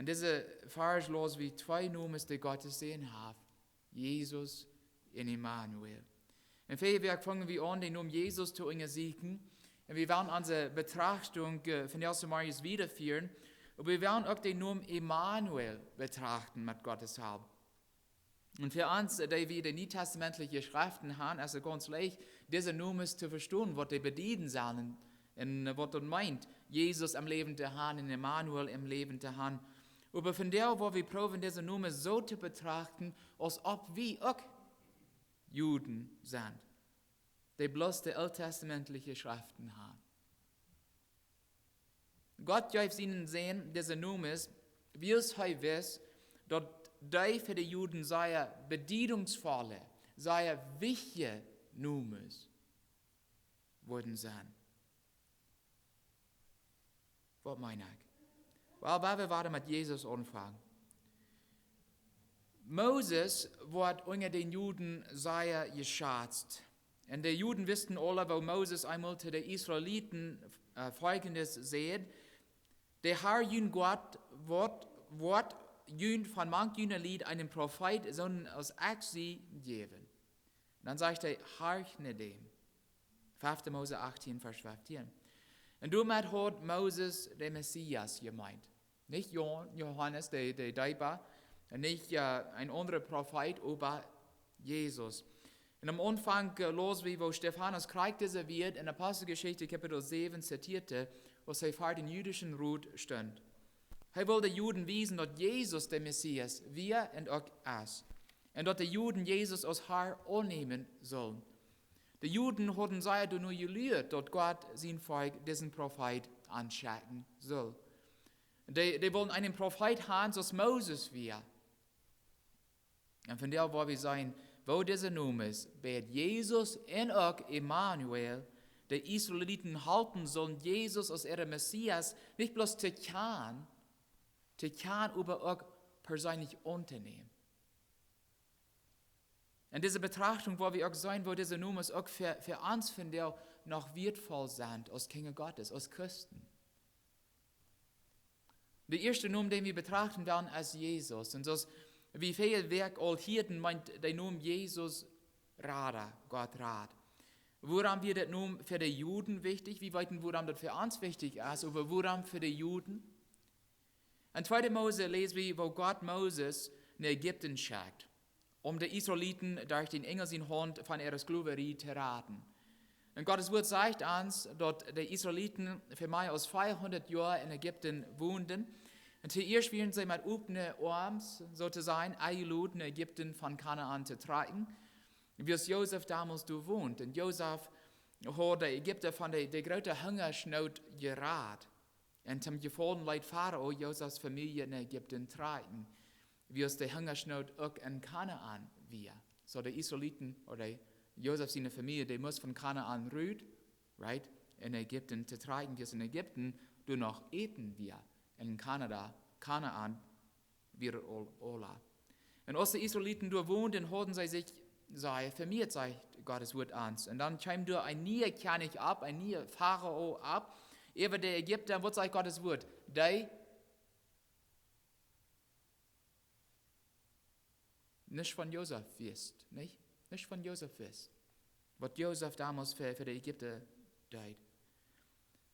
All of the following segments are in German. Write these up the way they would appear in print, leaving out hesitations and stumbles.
Und diese Vers los wie zwei Namen, die Gott gesehen hat. Jesus und Immanuel. Im Feierwerk fangen wir an, den Namen Jesus zu siegen. Und wir werden unsere Betrachtung von 1. Marius wiederführen. Und wir werden auch den Namen Immanuel betrachten mit Gottes Hilfe. Und für uns, die wir die neutestamentlichen Schriften haben, ist es ganz leicht, diese Namen zu verstehen, was die bedienen sollen. Und was das meint, Jesus im Leben der Herrn und Immanuel im Leben der Herrn. Aber von der, wo wir probieren, diese Namen so zu betrachten, als ob wir auch Juden sind, die bloß die alttestamentlichen Schriften haben. Gott gibt ihnen sehen, diese Namen, wie es heute ist, dass die für die Juden sehr bedienungsvolle, sehr wichtige Namen wurden sein. Was meine ich? Weil wir werden mit Jesus anfangen. Moses wird unter den Juden sehr geschätzt. Und die Juden wussten alle, wo Moses einmal zu den Israeliten Folgendes sagt: Der Herr jün Gott wird jün von manchen Lied einem Prophet so als Exi geben. Und dann sagt er, harchne dem. 5. Mose 18, Vers 15. Und damit hat Moses den Messias gemeint. Nicht Johannes, der Däuber, nicht ein anderer Prophet, aber Jesus. Und am Anfang los, wie wo Stephanus kriegte serviert, in Apostelgeschichte Kapitel 7 zitierte, wo er vor den jüdischen Rut stand. Er wollte den Juden wiesen, dass Jesus der Messias wir und auch ist. Und dass die Juden Jesus als Herr annehmen sollen. Die Juden hatten sich nur gelehrt, dass Gott sein Volk diesen Prophet anschauen soll. Die wollen einen Prophet haben, so Moses wir. Und von der, wo wir sein, wo dieser Name ist, bei Jesus und auch Immanuel, die Israeliten halten sollen, Jesus als ihre Messias nicht bloß zu kennen, aber auch persönlich unternehmen. Und diese Betrachtung, wo wir auch sein, wo diese Name auch für uns von der noch wertvoll sind, als Kinder Gottes, als Christen. Der erste Name, den wir betrachten werden, ist Jesus. Und das, wie viel Werk all Hirten meint der Name Jesus Rada, Gott Rat. Woran wird der Name für die Juden wichtig? Wie weit woran das für uns wichtig ist, aber woran für die Juden? In 2. Mose lesen wir, wo Gott Moses in Ägypten schickt, um die Israeliten durch den Engel in Hand von ihrer Sklaverei zu retten. Und Gottes Wort sagt uns, dass die Israeliten für mehr als 400 Jahre in Ägypten wohnten. Und zuerst werden sie mit offenen Armen, sozusagen, eingeladen, in Ägypten von Kanaan zu tragen, wie es Josef damals da wohnt. Und Josef hat die Ägypter von der großen Hungersnot gerettet. Und zum gefallenen Leid Pharao Josefs Familie in Ägypten tragen, wie es die Hungersnot auch in Kanaan war. So die Israeliten oder Josef seine Familie, die muss von Kanaan rühren, right, in Ägypten zu tragen, wie es in Ägypten du noch eten wir. In Kanaan wir Ola. Und als die Israeliten da wohnten, hatten sie sich vermehrt, sagt Gottes Wort ans. Und dann kam da ein neuer König ab, ein neuer Pharao ab. Über der Ägypter, was sagt Gottes Wort? Die nicht von Josef ist, nicht? Nicht von Josef ist. Was Josef damals für die Ägypter deut.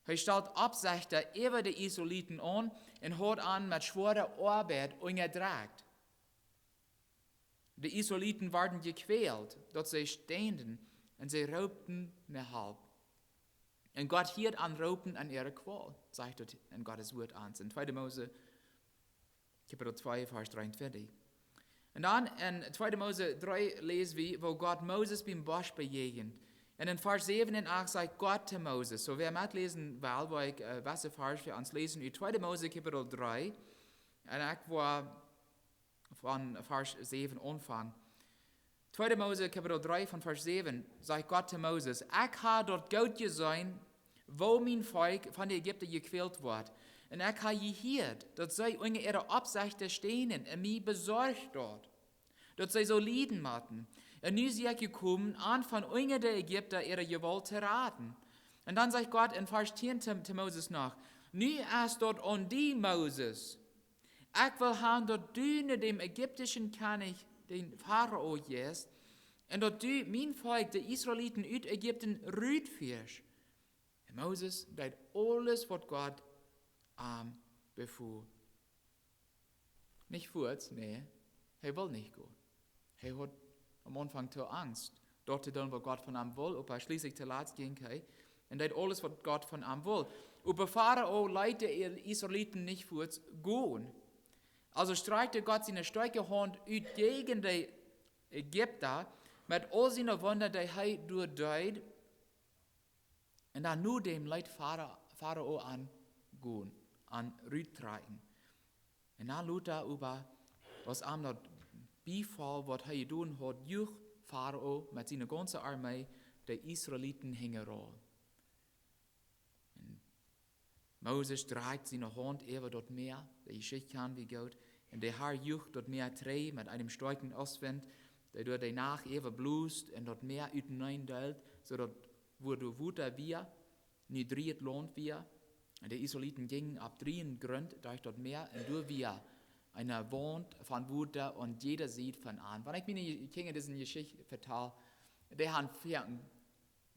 Er stellt Absichten über die Israeliten an und hat an mit schwerer Arbeit unterdrückt. Die Israeliten waren gequält, dass sie standen und sie raubten eine halb. Und Gott hielt an Raupen an ihre Qual, sagt es in Gottes Wort an. In 2. Mose, Kapitel 2, Vers 43. Und dann in 2. Mose 3 lesen wir, wo Gott Moses beim Busch begegnet. Und in Vers 7 und 8 sagt Gott zu Moses. So wer mitlesen will, wo ich was Vers für uns lesen, in 2. Mose Kapitel 3, und ich war von Vers 7 anfangen. 2. Mose Kapitel 3 von Vers 7 sagt Gott zu Moses, ich habe dort Gott gesehen, wo mein Volk von den Ägyptern gequält wird. Und ich habe gehört, dass sie unter ihrer Absicht stehen und mich besorgt dort, dass sie so leiden müssen. Und nun sind sie gekommen, an von unter der Ägypter ihre Gewalt zu raten. Und dann sagt Gott in Vers 10 zu Moses nach, nun ist dort an die Moses, Ich will haben, dass du dem ägyptischen König, den Pharao, jest, und dass du mein Volk, die Israeliten aus Ägypten, rütführst. Und Moses deed alles, was Gott befuhl. Nicht kurz, nee, er will nicht gehen. Er hat am Anfang zur Angst. Dort dann, was Gott von ihm will, ob er schließlich zu Lat gehen kann. Und deed alles, was Gott von ihm will. Aber Pharao leitet die Israeliten nicht kurz gehen. Also streckte Gott seine starke Hand ut gegen die Ägypter mit all seinen Wunder, die er durchdeut. Und dann nur dem leitet Pharao an gehen, an rüttragen. Und dann lud er über, was ihm das befall, was er getan hat, juch Pharao mit seiner ganzen Armee, die Israeliten hängen ran. Moses dreht seine Hand über das Meer, der Geschichte kann wie Gott, und der Herr jucht das Meer dreh mit einem starken Ostwind, der durch die Nacht eben blust und das Meer hineindellt, sodass wo du Wutter wir, nicht dreht lohnt wir. Und die Israeliten gingen ab 3 Grund durch das Meer und durch wir eine Wand von Wutter und jeder sieht von an. Wenn ich meine Kinder diese Geschichte vertelle, die haben 4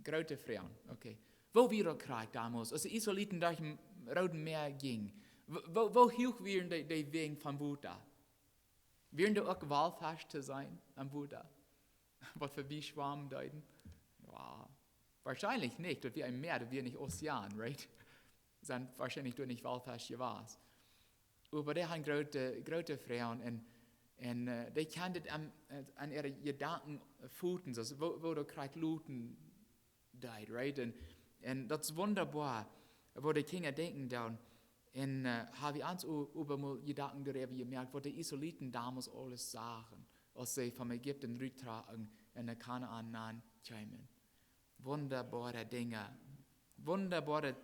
große Frauen, okay. Wo wir Krieg damals, als die Israeliten durch dem Roten Meer gingen, wo hoch wären die Wegen von Wutter? Wären die auch wahlfest zu sein am Wutter? Was für wie Schwarm deuten? Wow. Wahrscheinlich nicht, das wir ein Meer, das wir nicht Ozean, right? Sind wahrscheinlich du nicht wahlfest gewesen. Aber die haben große Frauen und die können an ihre Gedanken futen, so, wo du Krieg looten deut, right? Und das ist wunderbar, wo die Kinder denken dann. Und habe ich eins über mal Gedanken darüber gemerkt, was die Israeliten damals alles sagen, als sie vom Ägypten rücktragen und in Kanaan kamen. Wunderbare Dinge, wunderbare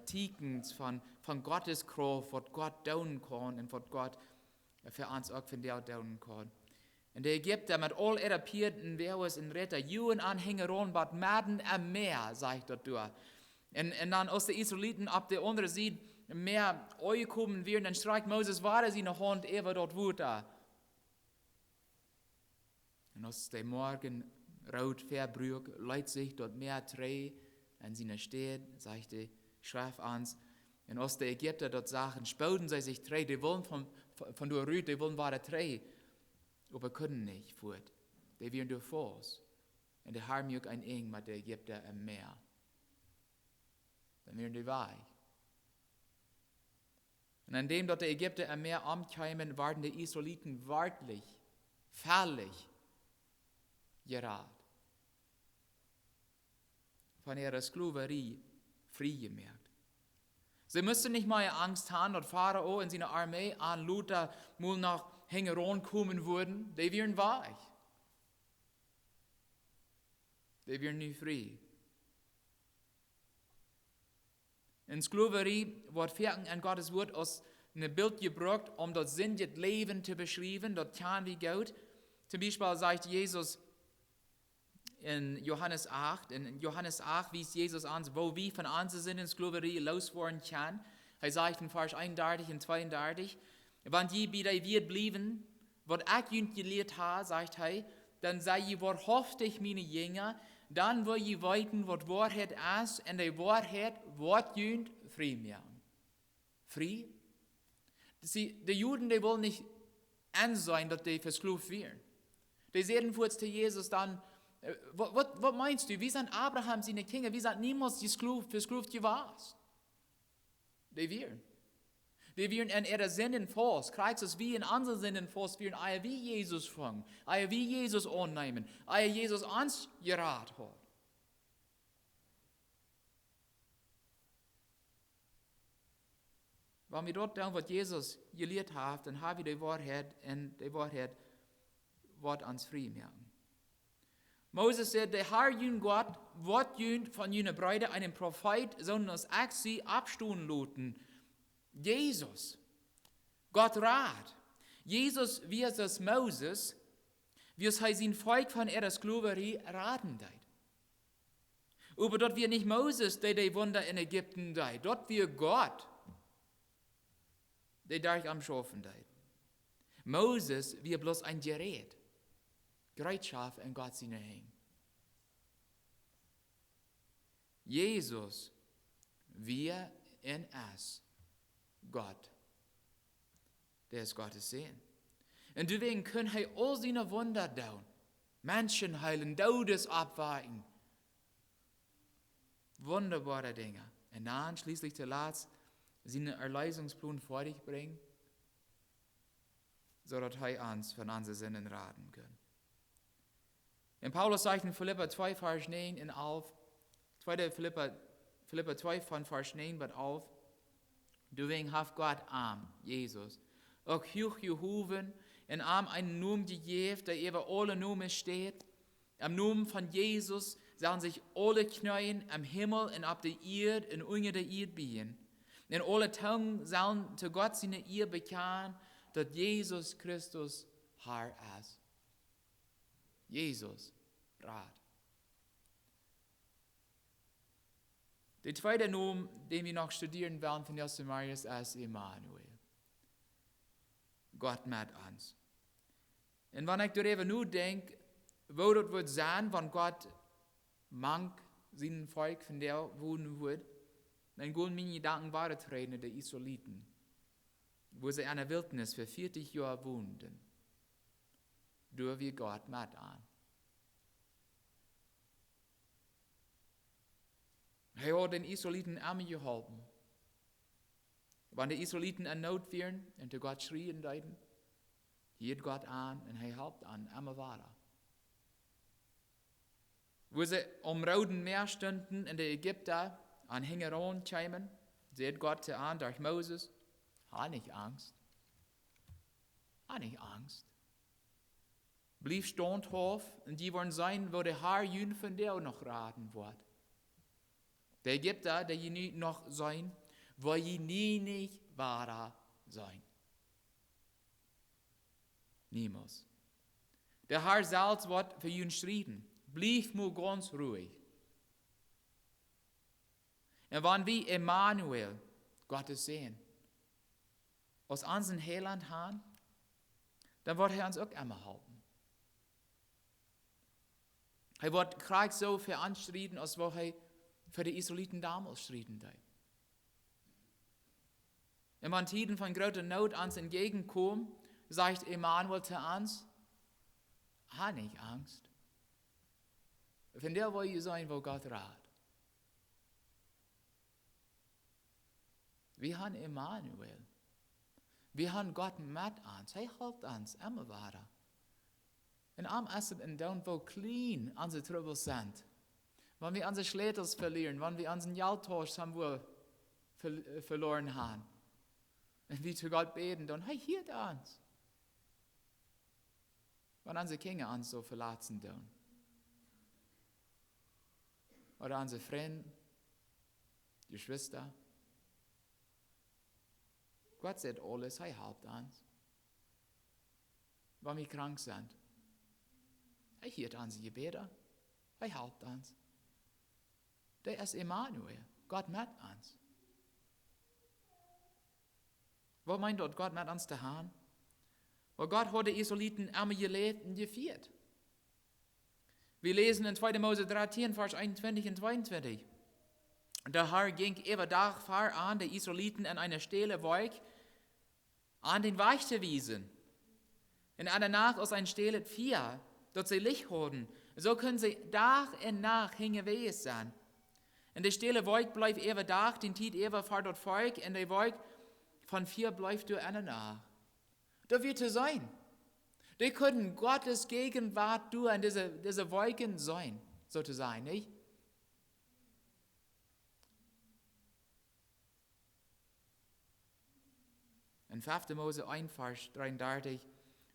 Teekens von Gottes Kraft, was Gott tun kann und was Gott für uns auch von der tun kann. Und die Ägypter mit all ihren Pierden, Wehrers und Retter, Juden Anhängeron, was Maden am Meer, sagt das durch. Und dann aus den Israeliten ab der andere Seite mehr kommen werden, dann streicht Moses weiter seine Hand über dort Wutter. Und aus dem Morgen rot verbrüch, leitet sich dort mehr dreh an seiner Stelle, sagt die Schrift ans. Und aus der Ägypter dort sagen, spalten sie sich dreh, die wollen von der Rüte, die wollen weiter dreh, aber können nicht fort. Die werden durch Fuß. Und der Herr mögt ein Eng mit der Ägypter im Meer. Dann werden die weich. Und an dem dort die Ägypter am Meer ankamen, waren die Israeliten wörtlich, völlig gerat. Von ihrer Sklaverei freigemerkt. Sie müssten nicht mal Angst haben, dass Pharao und seine Armee an Luther mal nach Hängeron kommen würden. Die wären weich. Die wären nicht frei. In Sklaverei wird Ferken an Gottes Wort als ein Bild gebraucht, um das sinnliche Leben zu beschreiben, das kann wie Gott. Zum Beispiel sagt Jesus in Johannes 8, wies Jesus an, wo wir von uns sind in Sklaverei loswerden kann. Er sagt in Vers 31 und 32, wenn je bei dir wird bleiben, was ich jüngst gelehrt habe, sagt er, dann sei je wahrhaftig meine Jünger, dann will je weiten, was Wahrheit ist, und die Wahrheit wird jüngst frei machen. Frei? Die Juden, die wollen nicht ansehen, dass die versklavt werden. Die sagen kurz zu Jesus dann, was meinst du, wie sind Abraham seine Kinder, wie sind niemals versklavt gewesen? Die werden. Die werden in ihrer Sinnen fast, kriegst es wie in unseren Sinnen fast, werden eier wie Jesus fangen, eier wie Jesus annehmen, eier Jesus uns geraten hat. Wenn wir dort dann, was Jesus gelehrt hat, dann haben wir die Wahrheit, und die Wahrheit wird uns frei machen. Moses sagt, der Herr, jün Gott, wird jün von jüner Breite einen Prophet, sondern als ich sie abstuhlen luten. Jesus, Gott rat. Jesus, wie es das Moses, wie es sein Volk von ihrer Sklaverei raten deit. Aber dort wir nicht Moses, der die Wunder in Ägypten deit. Dort wir Gott, der dadurch am Schaffen deit. Moses wie bloß ein Gerät. Gereitschaft in Gott seine Hände. Jesus, wir in es, Gott. Der ist Gottes Sehen. Und deswegen können er all seine Wunder tun. Menschen heilen, Todes abweisen. Wunderbare Dinge. Und dann schließlich zuletzt seinen Erlösungsplan vor dich bringen, sodass er uns von unseren Sinnen raten kann. In Paulus sagt in Philipper 2, Vers 9 und 11, 2. Philipper 2 von Vers 9 bis 11, deswegen hat Gott arm, Jesus, auch hoch gehoben, in arm einen Namen gegeben, der über alle Namen steht. Am Namen von Jesus sollen sich alle Knien am Himmel und auf der Erde und unter der Erde biegen. Und alle Zungen sollen zu Gott seine Ehre bekennen, dass Jesus Christus Herr ist. Jesus, Rat. Der zweite Name, den wir noch studieren werden von 1. Marius, ist Immanuel. Gott mit uns. Und wenn ich darüber nur denke, wo das wird sein, wenn Gott manch sein Volk von der wohnen wird, dann gehen meine Gedanken weitertreten der Israeliten, wo sie in der Wildnis für 40 Jahre wohnten. Durch wie Gott mit an. Er hat den Israeliten immer geholfen. Wenn die Israeliten in Not wären und zu Gott schrien, hielt Gott an und er helpt an, immer weiter. Wo sie am Roten Meer standen in der Ägypter, an Hingeron kämen, seht Gott sie an durch Moses, hat nicht Angst. Hat nicht Angst. Blieb standhaft und die wollen sein, wo der Herr jün von der noch raten wird. Der Ägypter, der je nie noch sein, wo je nie nicht wahrer sein. Niemals. Der Herr selbst wird für ihn striden. Blieb nur ganz ruhig. Und wenn wir Immanuel, Gottes sehen, aus unserem Heiland haben, dann wird er uns auch immer halten. Er wird Krieg so für uns striden, als wo er für die Israeliten damals striden. Und wenn Tiden von großer Not uns entgegenkommen, sagt Immanuel zu uns, hab nicht Angst. Von der will ich sein, wo Gott rat. Wir haben Immanuel. Wir haben Gott mit uns. Er hält uns immer weiter. Und am Essen und dann, wo clean unsere Trouble sind, wenn wir unsere Schlätels verlieren, wenn wir unseren Jaltausch verloren haben, und wir zu Gott beten, dann, hey, hielt uns. Wenn unsere Kinder uns so verlassen tun. Oder unsere Freunde, die Schwester. Gott sieht alles, er hilft uns. Wenn wir krank sind, er hielt unsere Gebete, er hilft uns. Der ist Immanuel, Gott mit uns. Wo meint dort Gott mit uns zu haben? Wo Gott hat die Israeliten immer gelebt und geführt. Wir lesen in 2. Mose 13, Vers 21 und 22. Der Herr ging über Tag vor an die Israeliten an einer stille Wolke an den Weg zu wiesen. Und danach aus ein stilles Vier, dort sie Licht hatten. So können sie Tag und Nacht hingewesen sein. Und die stille Wolke bleibt über Tag, den Tiet über vor dort Volk, und die Wolke von Vier bleibt durch eine Nacht. Da wird es sein. Die können Gottes Gegenwart durch an diese Wolken sein, sozusagen, nicht? In 5. Mose 1, Vers 33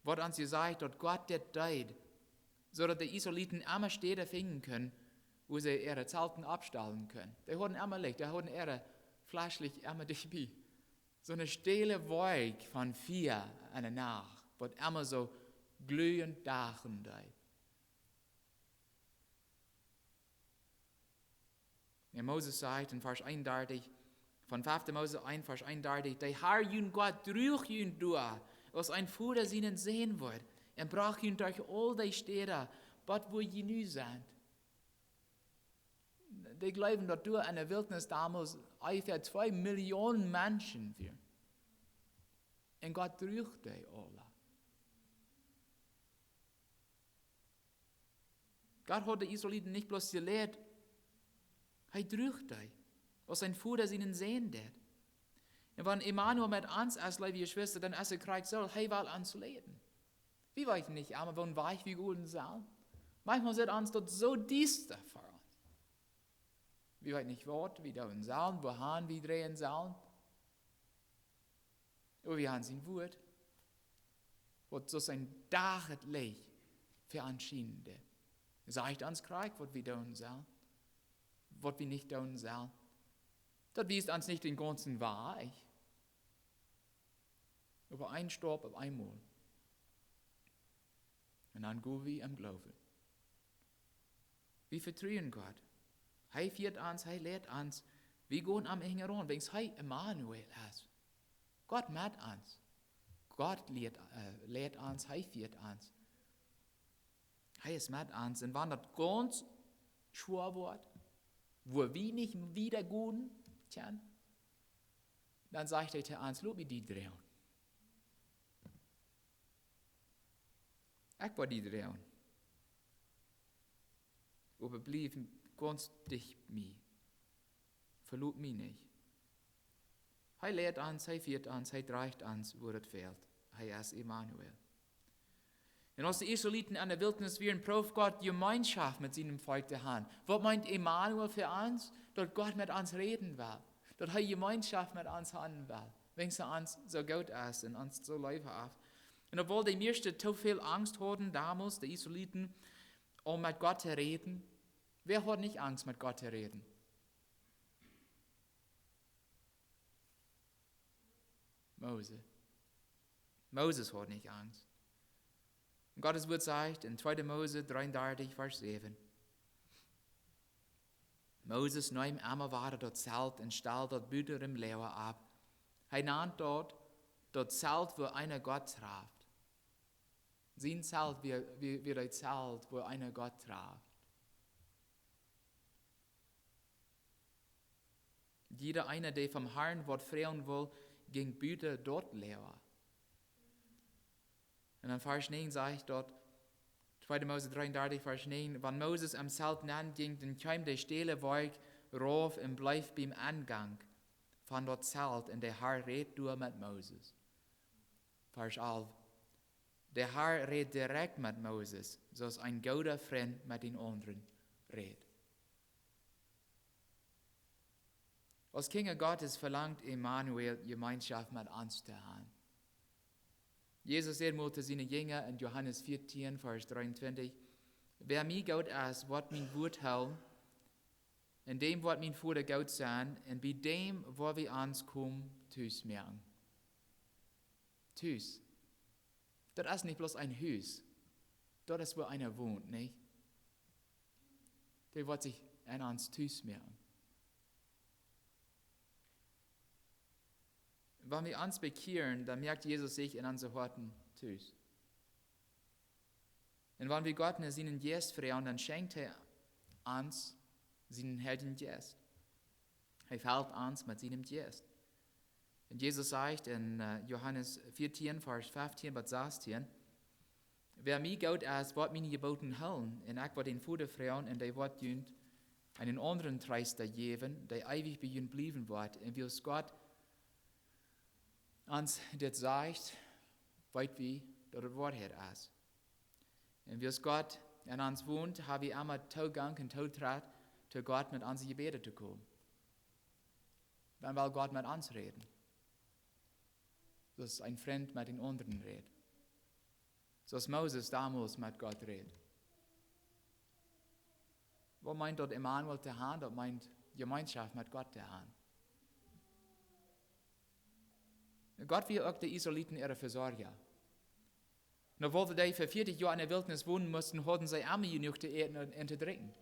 wird uns gesagt, dass Gott das tut, sodass die Israeliten immer Städte finden können, wo sie ihre Zelten abstellen können. Die hatten immer Licht, die hatten ihre fleischlich immer dabei. So eine stille Wolke von 4 an der Nacht wird immer so glühend dachen da. Ja, Moses sagt in Vers 31, von 5. Mose 1, Vers 31, der Herr jün Gott durch jün durch, was ein Vater ihnen sehen wird. Und brach ihn durch all die Städte, wo je nu sind. Die glauben, dass durch eine Wildnis damals ungefähr 2 Millionen Menschen waren. Und Gott trug die alle. Gott hat die Israeliten nicht bloß gelehrt, er trug die, was sein Vater ihnen sehen wird. Und wenn Immanuel mit uns als liebe Geschwister dann erst kriegt soll, er will uns lehren. Wir weichen nicht einmal, wenn weich wie guten Saal. Manchmal sind uns dort so düster vor uns. Wir weichen nicht Wort, wie da in Saal, wo Hahn wie drehen Saal. Aber wir haben sein Wort, was so sein Dach Licht für Anschienende. Sagt uns Krieg, was wir tun sollen, was wir nicht tun sollen. Das wies uns nicht den ganzen Wahrheit. Aber ein Stopp auf einmal. Und dann gehen wir am Glauben. Wir vertrauen Gott. Er führt uns, er lehrt uns. Wir gehen am Ende ran, wenn es Immanuel ist. Gott mit uns. Gott lehrt uns, er führt uns. Er ist mit uns. Und wenn das ganz schwer wird, wo wir nicht wieder gehen können, dann sagt er zu uns, lob ich die drehen. Ich war die drehen. Aber blieb ganz dicht mir. Verlot mich nicht. Er lehrt uns, er führt uns, er trägt uns, wo das fehlt. Er ist Immanuel. Und als die Israeliten an der Wildnis waren, prof Gott Gemeinschaft mit seinem Volk der Hand. Was meint Immanuel für uns? Dass Gott mit uns reden will. Dass er Gemeinschaft mit uns haben will. Wenn es uns so gut ist und uns so lieb hat. Und obwohl die meisten zu viel Angst hatten damals, die Israeliten, um mit Gott zu reden, wer hat nicht Angst, mit Gott zu reden? Moses hat nicht Angst. Und Gottes Wort sagt in 2. Mose 33, Vers 7. Moses nahm einmal weiter dort Zelt und stellte dort Büter im Leer ab. Er nannte dort Zelt, wo einer Gott traf. Sein Zelt wie ein Zelt, wo einer Gott traf. Jeder einer, der vom Herrn Wort freuen will, ging Büter dort leer. Und dann Vers 9 sagt dort, 2. Mose 33, Vers 9, wenn Moses am Zelt ging, dann kam der stille Wolk rauf und bleif beim Angang von dort Zelt, und der Herr redet durch mit Moses. Vers 11, der Herr redet direkt mit Moses, so als ein guter Freund mit den anderen redet. Als Kinder Gottes verlangt Immanuel Gemeinschaft mit uns zu haben. Jesus sagt mal zu seinen Jüngern in Johannes 14, Vers 23, wer mir Gott ist, wird mein Wort halten, in dem wird mein Vater Gott sein, und bei dem, wo wir uns kommen, tüß merken. Tüß. Das ist nicht bloß ein Haus. Das ist, wo einer wohnt, nicht? Der wird sich an uns tüß merken. Wenn wir uns bekehren, dann merkt Jesus sich in unseren Worten tüß. Und wenn wir Gott in seinen Geist freuen, dann schenkt er uns seinen Heiligen Geist. Er fällt uns mit seinem Geist. Und Jesus sagt in Johannes 14, Vers 15 bis 16, wer mir Gott ist, wird meine Geboten halten, und ich wird den Vater freuen, und der wird ihn einen anderen Tröster geben, der ewig bei ihm bleiben wird, und wie es Gott uns das sagt, weit wie das Wort her ist. Und wie es Gott in uns wohnt, habe ich einmal Zugang und Zutritt zu Gott mit unseren Gebeten zu kommen. Dann will Gott mit uns reden. Dass ein Freund mit den anderen redet. So als Moses damals mit Gott redet. Was meint dort Immanuel zu haben? Das meint Gemeinschaft mit Gott zu haben. Gott will auch die Israeliten ihre Versorger. Und obwohl die für 40 Jahre in der Wildnis wohnen mussten, hatten sie immer genug zu eten und zu trinken.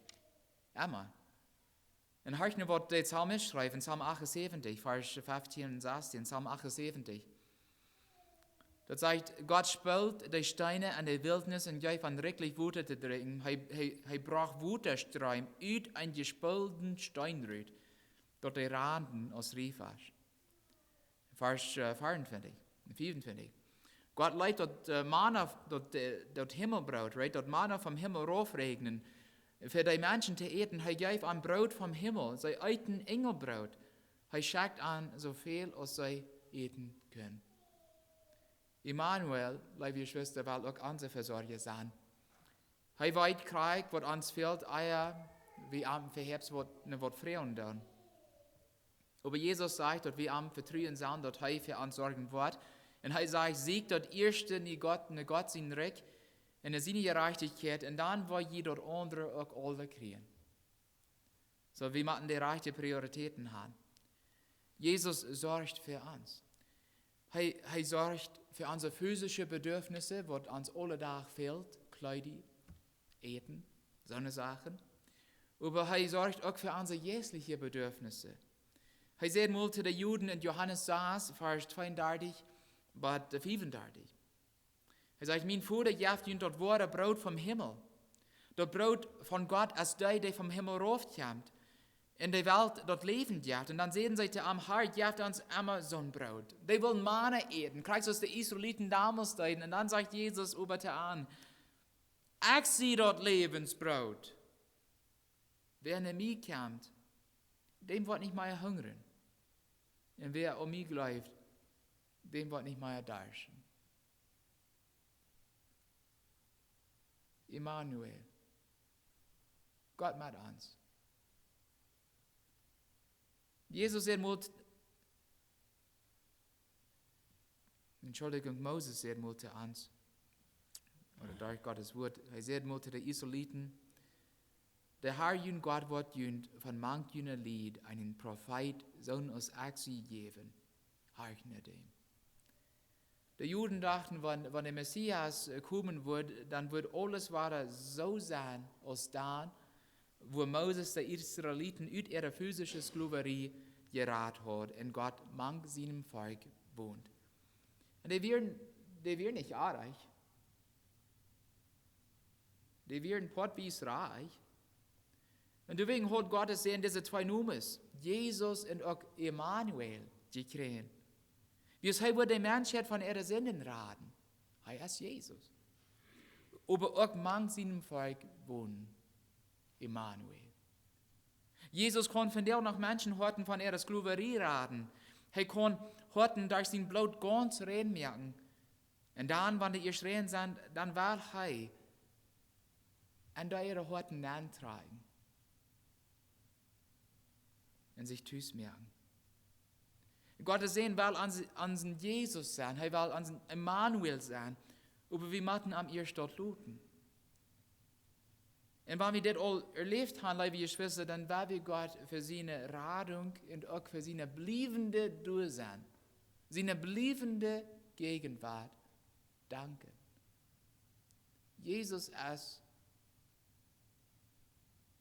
Immer. Und heute wird der Psalmist schreiben, Psalm 78, Vers 15 und 16, Psalm 78. Das sagt, Gott spült die Steine an der Wildnis und gleich von wirklich Wuter zu trinken. Er brach Wuterstreim uit ein gespülten Steinrüt, dort die Randen aus Riefas. Vers 24, 25. Gott leidt dort Manna, dort Himmelbrot, right? Dort Manna vom Himmel raufregnen, für die Menschen zu eten. Er gab ein Brot vom Himmel, sein eiten Engelbrot. Er schickt an so viel, als sie eten können. Immanuel, liebe Schwester, will auch unsere Versorger sein. Er weiß Krieg, was uns fehlt, Eier, wie am Verherbst wird Frauen tun. Aber Jesus sagt, dass wir am Vertrauen sein, dass er für uns sorgen wird. Und er sagt, siegt dort erste in Gott sein Recht, in seine Gerechtigkeit, und dann wird jeder andere auch alle kriegen. So, wir müssen die rechten Prioritäten haben. Jesus sorgt für uns. Er sorgt für unsere physischen Bedürfnisse, was uns alle Tag fehlt, Kleidung, Eten, so eine Sachen. Aber er sorgt auch für unsere geistlichen Bedürfnisse. Er sagt mal zu den Juden in Johannes 6, Vers 32, bis 35. Er sagt, mein Vater gibt ihnen dort wahre Brot vom Himmel. Das Brot von Gott als der vom Himmel raufkommt. In der Welt dort leben gibt. Und dann sehen sie am Hart, gibt uns immer so ein Brot. Die wollen Manna eten. Kriegst du aus den Israeliten damals da. Und dann sagt Jesus über te an, ich sehe dort Lebensbrot. Wer in mich kommt, dem wird nicht mehr hungern. Und wer um mich glaubt, dem wird nicht mehr darschen. Immanuel. Gott mit uns. Jesus Moses sagt mal zu uns, oder durch Gottes Wort, er sagt mal zu den Israeliten, der Herr jün Gott wird jün von manch jüner Lied einen Prophet Sohn aus Axi geben, harchne dem. Die Juden dachten, wenn der Messias kommen wird, dann wird alles weiter so sein, als dann, wo Moses die Israeliten aus ihrer physischen Sklaverei gerat hat und Gott manch seinem Volk wohnt. Und die wären nicht reich. Die wären potwies reich. Und deswegen hat Gott es in diese zwei Nummers, Jesus und auch Immanuel, gekriegt. Wie es wird der Menschheit von ihrer Sünden raten. Er ist Jesus. Aber auch manch seinem Volk wohnen. Immanuel. Jesus kann von der noch Menschen horten von ihrer Sklaverei raten. Er kann horten durch sein Blut ganz rein merken. Und dann, wenn die ihr schreien sind, dann will er und da ihre Horten antragen. Und sich tüß merken. Gott sehen will an Jesus sein, er will an Immanuel sein, aber wir müssen am ihr dort looten. Und wenn wir das all erlebt haben, liebe Geschwister, dann werden wir Gott für seine Radung und auch für seine bliebende Durchsein, seine bliebende Gegenwart danken. Jesus ist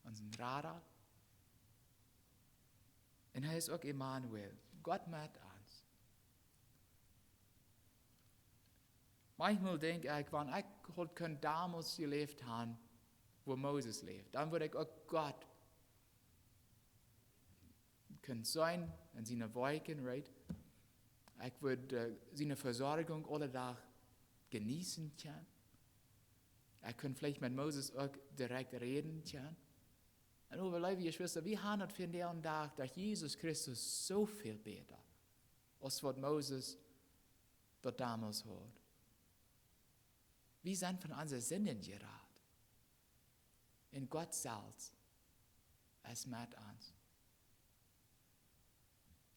unser Radar und er ist auch Immanuel, Gott mit uns. Manchmal denke ich, wenn ich damals gelebt haben, wo Moses lebt, dann würde ich auch Gott können sein in seinen Wolken, right? Ich würde seine Versorgung alle Tag genießen können. Ich könnte vielleicht mit Moses auch direkt reden können. Und aber, liebe Geschwister, wir haben für den Tag durch Jesus Christus so viel besser, als was Moses dort damals hat. Wir sind von unseren Sinnen gerat. In Gott selbst, es mit uns.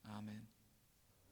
Amen.